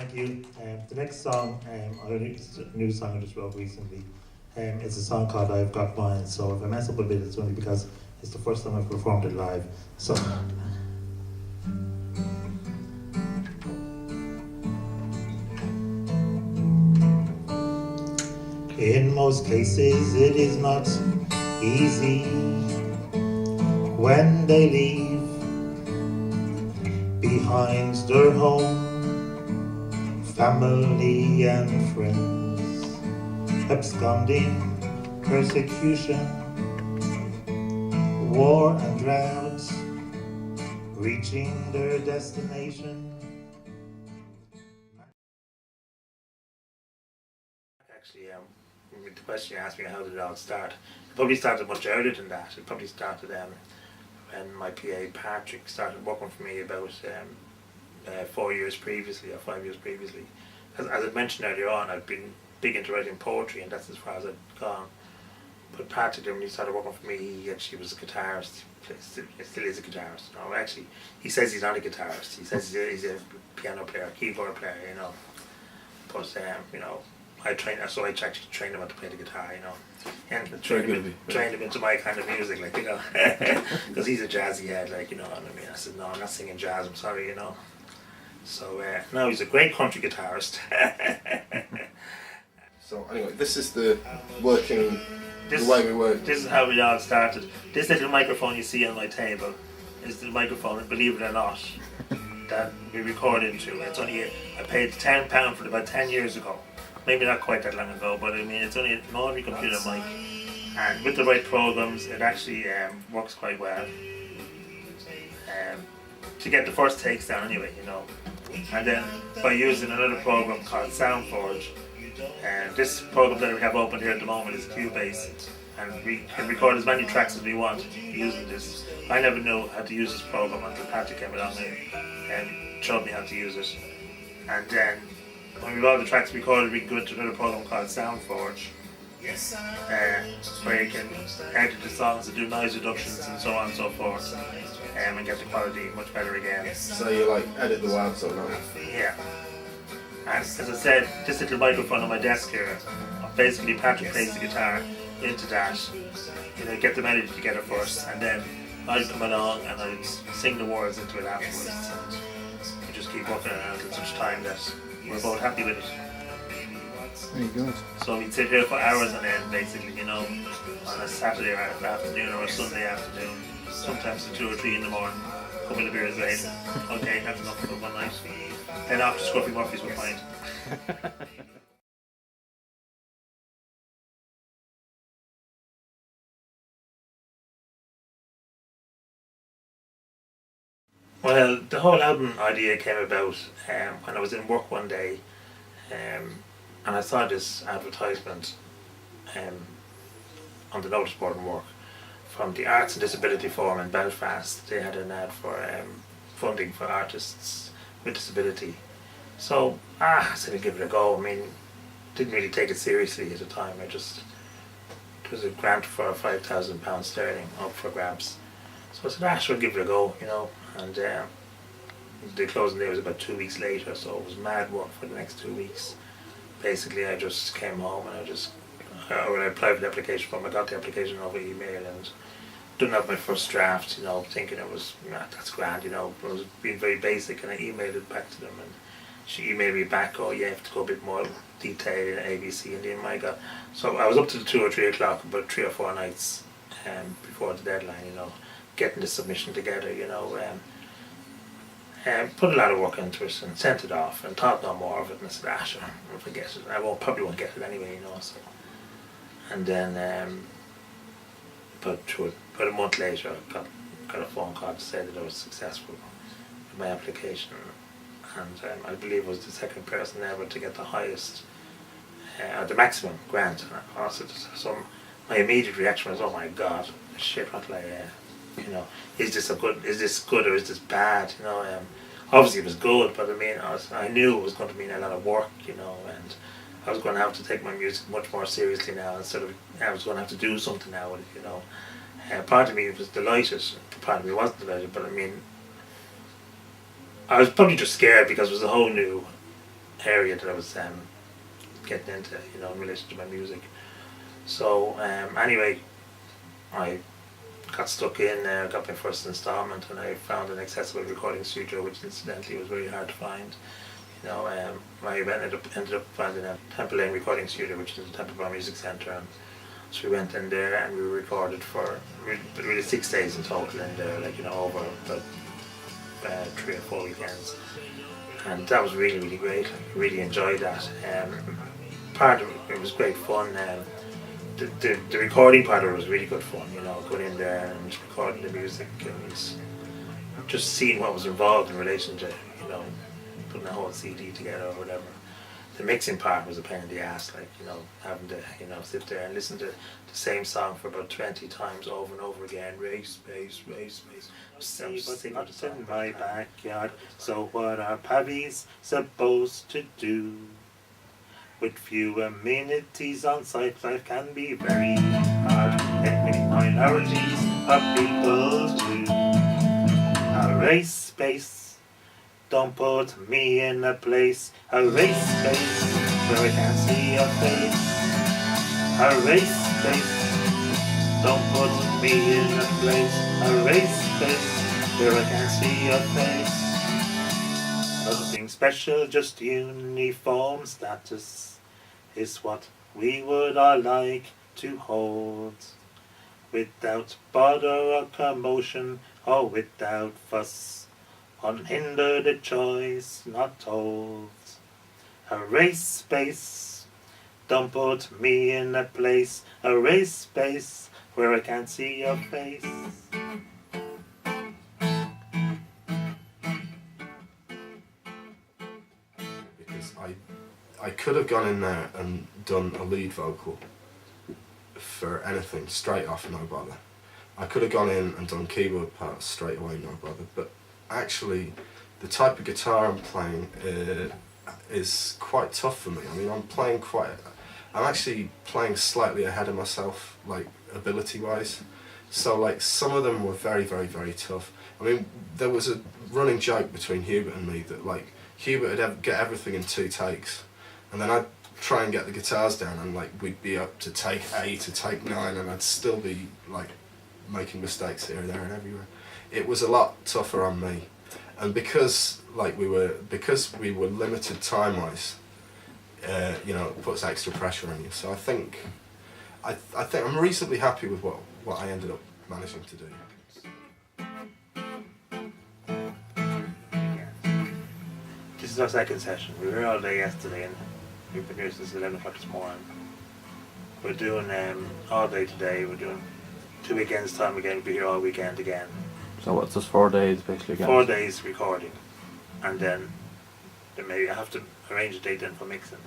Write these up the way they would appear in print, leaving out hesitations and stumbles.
Thank you. The next song, it's a new song I just wrote recently. It's a song called I've Got Mine. So if I mess up a bit, it's only because it's the first time I've performed it live. So in most cases, it is not easy when they leave behind their home, family and friends, absconding, persecution, war and drought, reaching their destination. Actually, the question you asked me, how did it all start? It probably started much earlier than that. It probably started when my PA Patrick started working for me about 4 years previously or 5 years previously. As I mentioned earlier on, I've been big into writing poetry, and that's as far as I've gone. But Patrick, when he started working for me, he actually was a guitarist. He still is a guitarist. No, actually, he says he's not a guitarist. He says he's a piano player, keyboard player, you know. But I actually trained him how to play the guitar, and trained him into my kind of music, like, because he's a jazzy head, like, and I mean, I said, no, I'm not singing jazz, I'm sorry, So no, he's a great country guitarist. So anyway, this is the way we work. This is how we all started. This little microphone you see on my table is the microphone, believe it or not, that we record into. It's only I paid £10 for it about 10 years ago. Maybe not quite that long ago, but I mean, it's only an ordinary computer mic, and with the right programs, it actually works quite well. To get the first takes down, anyway, and then by using another program called SoundForge, and this program that we have open here at the moment is Cubase, and we can record as many tracks as we want using this. I never knew how to use this program until Patrick came along and showed me how to use it, and then when we got all the tracks recorded, we can go into another program called SoundForge, where you can edit the songs and do noise reductions and so on and so forth, and get the quality much better again. So you edit the waves or not? Yeah. And as I said, this little microphone on my desk here, basically Patrick plays the guitar into that, get the melody together first, and then I'd come along and I'd sing the words into it afterwards, and we just keep working on it until such time that we're both happy with it. Very good. So we'd sit here for hours on end, basically, on a Saturday afternoon or a Sunday afternoon, sometimes at 2 or 3 in the morning, a couple of beers later. Okay, that's enough for one night. Then after Scruffy Murphy's were fine. Well, the whole album idea came about when I was in work one day, and I saw this advertisement on the notice board in work from the Arts and Disability Forum in Belfast. They had an ad for funding for artists with disability. So I said I'd give it a go. I mean, didn't really take it seriously at the time. It was a grant for £5,000 sterling up for grabs. So I said, sure, give it a go, and the closing day was about 2 weeks later, so it was mad work for the next 2 weeks. Basically, I just came home and I applied for the application form. I got the application over email and didn't have my first draft, thinking it was, that's grand, it was being very basic, and I emailed it back to them, and she emailed me back, oh, you have to go a bit more detailed in ABC and then my God. So I was up to 2 or 3 o'clock, about 3 or 4 nights before the deadline, getting the submission together, put a lot of work into it and sent it off and thought no more of it, and I said, sure, I'll forget it. Probably won't get it anyway, so. And then, about a month later, I got a phone call to say that I was successful with my application, and I believe I was the second person ever to get the highest, the maximum grant. So my immediate reaction was, oh my God, shit, what is this good or is this bad? Obviously it was good, but I mean, I knew it was going to mean a lot of work, and I was going to have to take my music much more seriously now, instead of I was going to have to do something now with it, part of me was delighted, part of me wasn't delighted, but I mean, I was probably just scared because it was a whole new area that I was getting into, you know, in relation to my music. So anyway, I got stuck in there, got my first installment, and I found an accessible recording studio, which incidentally was very hard to find. You know, I ended up finding a Temple Lane recording studio, which is the Temple Bar Music Centre, and so we went in there and we recorded for really 6 days in total in there, like, you know, over the 3 or 4 weekends, and that was really, really great. I really enjoyed that. Part of it was great fun. The recording part of it was really good fun, you know, going in there and recording the music and just seeing what was involved in relation to, you know, putting a whole CD together or whatever. The mixing part was a pain in the ass, like, you know, having to, you know, sit there and listen to the same song for about 20 times over and over again. Race, bass, race, bass. See what's in my backyard, so what are puppies supposed to do? With few amenities on site, life can be very hard. Ethnic minorities of people too. A race space, don't put me in a place. A race space where I can't see your face. A race space, don't put me in a place. A race space where I can't see your face. Nothing special, just uniform status is what we would all like to hold, without bother or commotion or without fuss, unhindered a choice not told. A race space, don't put me in a place. A race space where I can't see your face. Because I could have gone in there and done a lead vocal for anything, straight off, no bother. I could have gone in and done keyboard parts straight away, no bother. But actually, the type of guitar I'm playing is quite tough for me. I mean, I'm actually playing slightly ahead of myself, like, ability-wise. So, like, some of them were very, very, very tough. I mean, there was a running joke between Hubert and me that, like, Hubert would get everything in 2 takes, and then I'd try and get the guitars down, and, like, we'd be up to take 8 to take 9, and I'd still be, like, making mistakes here, there and everywhere. It was a lot tougher on me. And because we were limited time-wise, you know, it puts extra pressure on you. So I think I'm reasonably happy with what I ended up managing to do. This is our second session. We were here all day yesterday and we've been here since 11 o'clock this morning. We're doing all day today. We're doing 2 weekends time again. We'll be here all weekend again. So what's this, 4 days basically again? 4 days recording, and then maybe I have to arrange a date then for mixing,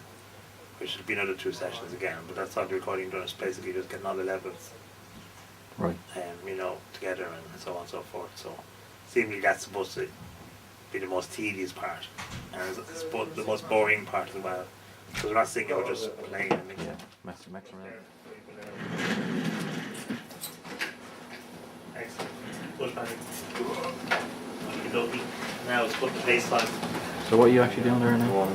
which will be another 2 sessions again. But that's all the recording done. It's basically just getting all the levels, Right. you know, together and so on and so forth. So seemingly that's supposed to be the most tedious part, and it's both the most boring part as well. Because we're not singing, we're just playing and mixing. Mix around. Excellent. Push back. Now let's put the bass line. So what are you actually doing there now?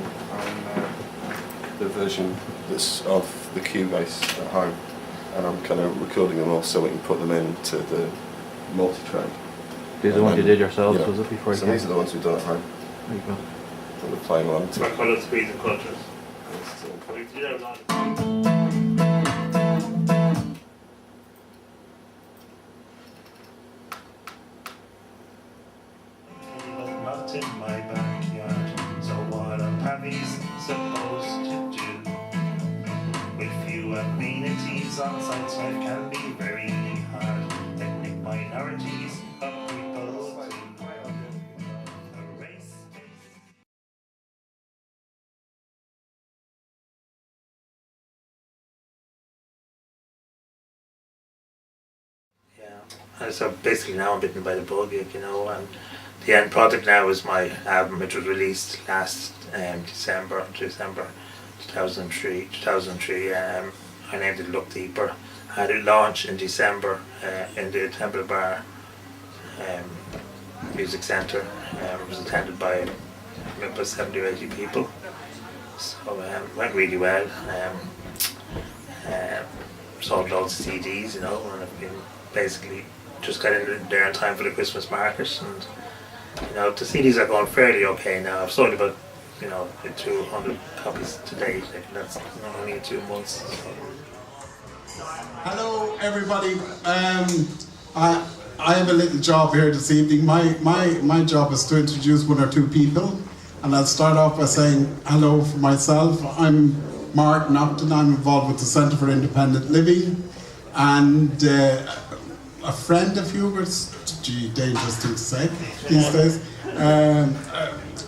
The version that's of the Cubase at home, and I'm kind of recording them all so we can put them into the multi-track. These are the ones you did yourselves, Yeah. was it, before you So came? these are the ones we've done at home There you go. that we're playing along to. We're colored squeeze and cultures. We do that a lot. Not in my backyard, so what are puppies supposed to do? With few amenities on site, life can be very hard. Ethnic minorities of people too. A race. Yeah, and so basically now I'm bitten by the bug, you know, and the end product now is my album, which was released last December 2003. I named it Look Deeper. I had it launch in December in the Temple Bar Music Centre. It was attended by about 70 or 80 people. So went really well. Sold loads of CDs, you know, and I've been basically just got in there in time for the Christmas market, and you know the CDs are going fairly okay now. I've sold about 200 copies to date, and that's not only in 2 months. Hello, everybody. I have a little job here this evening. My job is to introduce one or two people, and I'll start off by saying hello for myself. I'm Mark Nocton. I'm involved with the Centre for Independent Living, and a friend of Hubert's. Gee, dangerous thing to say these days.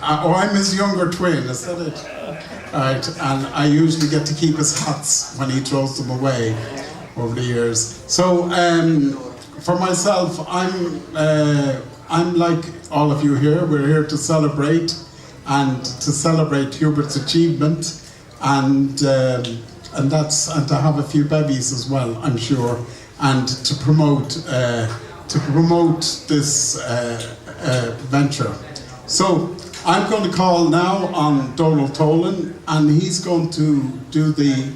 I'm his younger twin, is that it? Right, and I usually get to keep his hats when he throws them away over the years. So, for myself, I'm like all of you here. We're here to celebrate Hubert's achievement, and to have a few babies as well, I'm sure, and to promote this venture. So I'm going to call now on Donald Tolan, and he's going to do the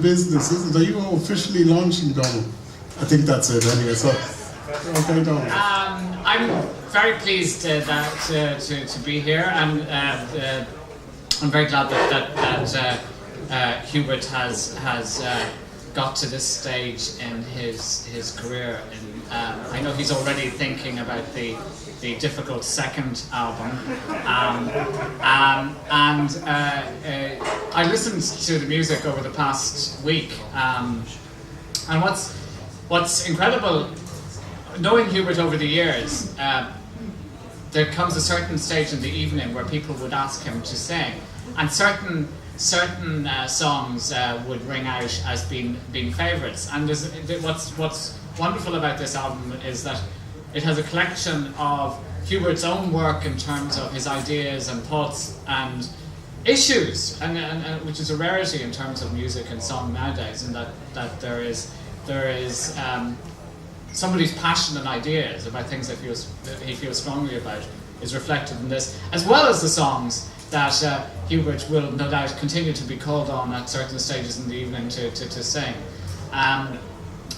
business. Are you officially launching, Donald? I think that's it anyway. So, okay, Donald. I'm very pleased to be here, and I'm very glad that Hubert has got to this stage in his career. And I know he's already thinking about the difficult second album, and I listened to the music over the past week, and what's incredible, knowing Hubert over the years, there comes a certain stage in the evening where people would ask him to sing, and certain songs would ring out as being favourites. And what's wonderful about this album is that it has a collection of Hubert's own work in terms of his ideas and thoughts and issues, and which is a rarity in terms of music and song nowadays, and that there is somebody's passion and ideas about things that he feels strongly about is reflected in this, as well as the songs that Hubert will no doubt continue to be called on at certain stages in the evening to sing.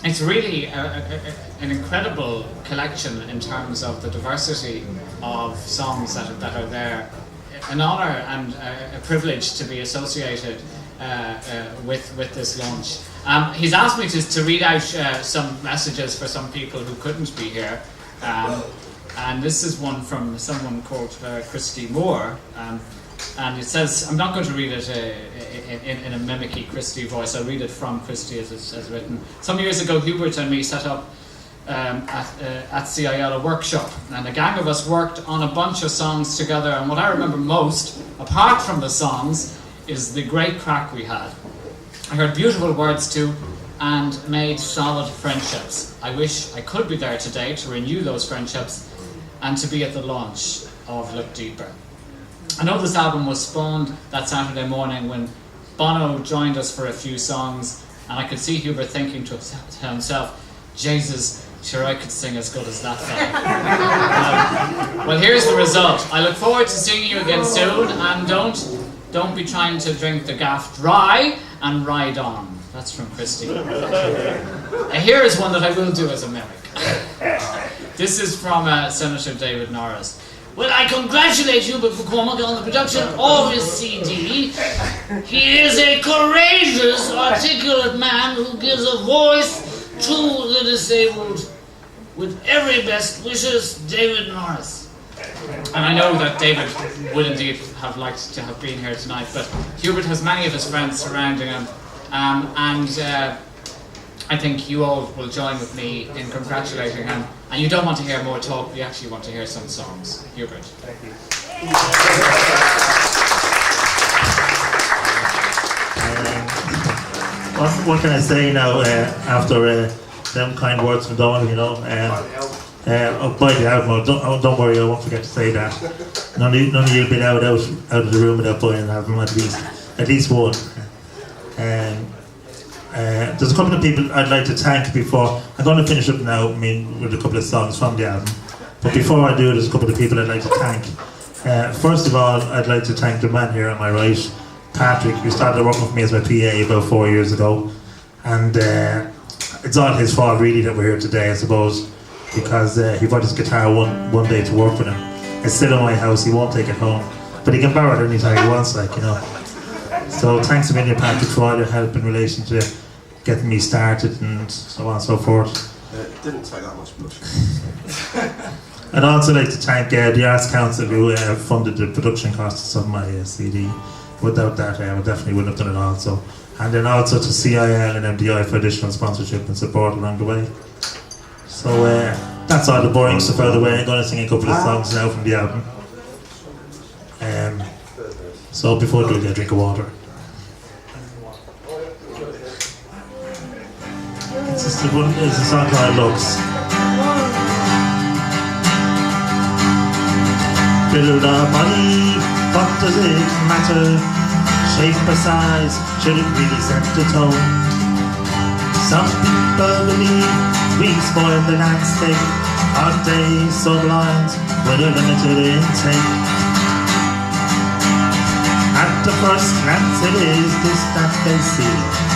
It's really an incredible collection in terms of the diversity of songs that are there. An honour and a privilege to be associated with this launch. He's asked me to read out some messages for some people who couldn't be here. And this is one from someone called Christy Moore. And it says, I'm not going to read it in a mimicky Christy voice, I'll read it from Christy as written. Some years ago, Hubert and me set up at CIL a workshop, and a gang of us worked on a bunch of songs together, and what I remember most, apart from the songs, is the great crack we had. I heard beautiful words too, and made solid friendships. I wish I could be there today to renew those friendships and to be at the launch of Look Deeper. I know this album was spawned that Saturday morning when Bono joined us for a few songs, and I could see Hubert thinking to himself, Jesus, sure I could sing as good as that fella. Well, here's the result. I look forward to seeing you again soon, and don't be trying to drink the gaff dry and ride on. That's from Christy. Here is one that I will do as a mimic. This is from Senator David Norris. Well, I congratulate Hubert McCormack on the production of his CD. He is a courageous, articulate man who gives a voice to the disabled. With every best wishes, David Norris. And I know that David would indeed have liked to have been here tonight, but Hubert has many of his friends surrounding him, and I think you all will join with me in congratulating him. And you don't want to hear more talk, you actually want to hear some songs. Hubert. Thank you. What can I say now after them kind words from Donald, you know? Buy the album. Don't worry, I won't forget to say that. None of you will be out of the room without buying an album, at least one. There's a couple of people I'd like to thank before. I'm going to finish up now, with a couple of songs from the album. But before I do, there's a couple of people I'd like to thank. First of all, I'd like to thank the man here on my right, Patrick, who started working with me as my PA about 4 years ago, and it's all his fault really that we're here today, I suppose, because he brought his guitar one day to work with him. It's still in my house, he won't take it home, but he can borrow it anytime he wants, like, you know. So thanks a million, Patrick, for all your help in relation to getting me started and so on and so forth. It didn't take that much blush. I'd also like to thank the Arts Council who funded the production costs of my CD. Without that, I definitely wouldn't have done it all. So, and then also to CIL and MDI for additional sponsorship and support along the way. So that's all the boring stuff out of the way. I'm going to sing a couple of songs now from the album. So before I do, get a drink of water. It's a song called Looks. Build a body, what does it matter? Shape or size, should it really set the tone? Some people believe we spoil the landscape. Our days so blind with a limited intake. At the first glance it is this that they see.